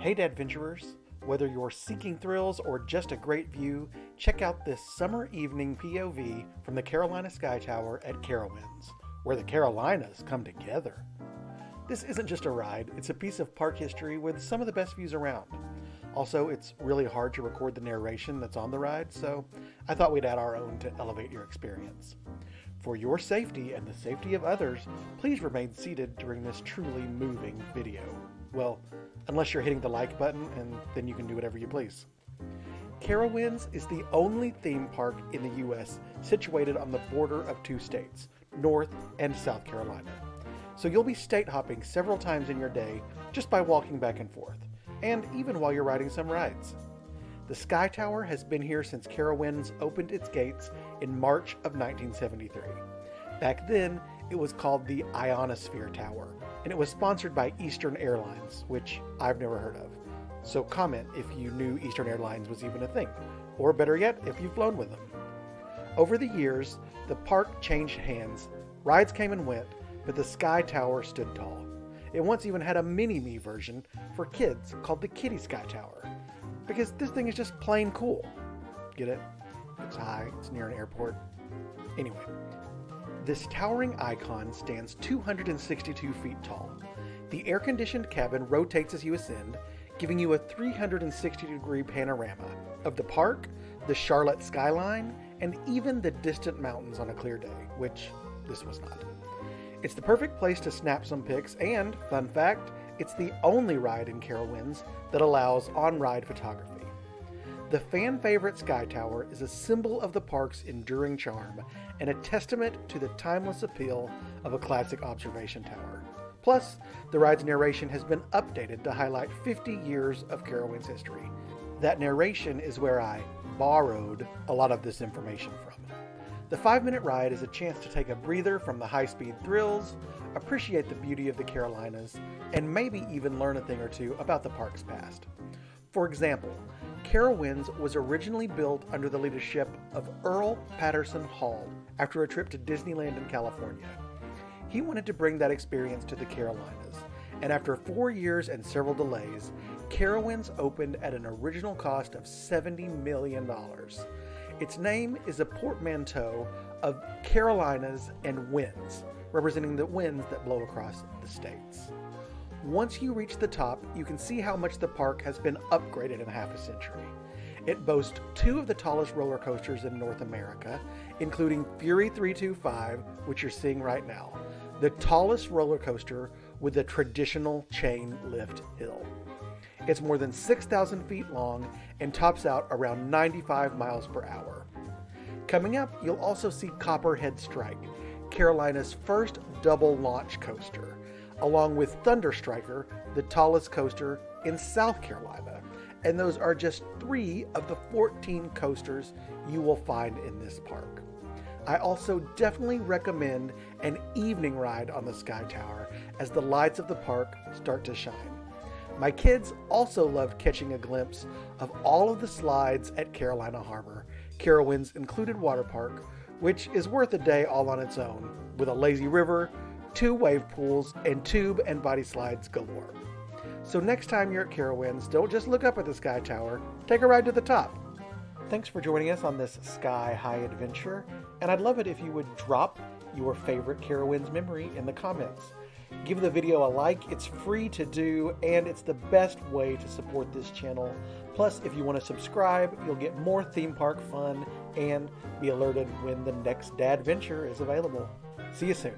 Hey Dadventurers! Whether you're seeking thrills or just a great view, check out this summer evening POV from the Carolina Skytower at Carowinds, where the Carolinas come together. This isn't just a ride, it's a piece of park history with some of the best views around. Also, it's really hard to record the narration that's on the ride, so I thought we'd add our own to elevate your experience. For your safety and the safety of others, please remain seated during this truly moving video. Well, unless you're hitting the like button, and then you can do whatever you please. Carowinds is the only theme park in the U.S. situated on the border of two states, North and South Carolina. So you'll be state hopping several times in your day just by walking back and forth, and even while you're riding some rides. The Skytower has been here since Carowinds opened its gates in March of 1973. Back then, it was called the Ionosphere Tower, and it was sponsored by Eastern Airlines, which I've never heard of. So comment if you knew Eastern Airlines was even a thing, or better yet, if you've flown with them. Over the years, the park changed hands, rides came and went, but the Skytower stood tall. It once even had a mini-me version for kids called the Kitty Skytower, because this thing is just plain cool. Get it? It's high, it's near an airport. Anyway, this towering icon stands 262 feet tall. The air-conditioned cabin rotates as you ascend, giving you a 360-degree panorama of the park, the Charlotte skyline, and even the distant mountains on a clear day, which this was not. It's the perfect place to snap some pics, and, fun fact, it's the only ride in Carowinds that allows on-ride photography. The fan-favorite Skytower is a symbol of the park's enduring charm and a testament to the timeless appeal of a classic observation tower. Plus, the ride's narration has been updated to highlight 50 years of Carowinds history. That narration is where I borrowed a lot of this information from. The 5-minute ride is a chance to take a breather from the high-speed thrills, appreciate the beauty of the Carolinas, and maybe even learn a thing or two about the park's past. For example, Carowinds was originally built under the leadership of Earl Patterson Hall after a trip to Disneyland in California. He wanted to bring that experience to the Carolinas, and after 4 years and several delays, Carowinds opened at an original cost of $70 million. Its name is a portmanteau of Carolinas and winds, representing the winds that blow across the states. Once you reach the top, you can see how much the park has been upgraded in half a century. It boasts 2 of the tallest roller coasters in North America, including Fury 325, which you're seeing right now, the tallest roller coaster with a traditional chain lift hill. It's more than 6,000 feet long and tops out around 95 miles per hour. Coming up, you'll also see Copperhead Strike, Carolina's first double launch coaster, along with Thunder Striker, the tallest coaster in South Carolina. And those are just 3 of the 14 coasters you will find in this park. I also definitely recommend an evening ride on the Skytower as the lights of the park start to shine. My kids also loved catching a glimpse of all of the slides at Carolina Harbor, Carowinds' included water park, which is worth a day all on its own, with a lazy river, 2 wave pools, and tube and body slides galore. So next time you're at Carowinds, don't just look up at the Skytower, take a ride to the top. Thanks for joining us on this Sky High adventure, and I'd love it if you would drop your favorite Carowinds memory in the comments. Give the video a like, it's free to do, and it's the best way to support this channel. Plus, if you want to subscribe, you'll get more theme park fun and be alerted when the next Dadventure is available. See you soon.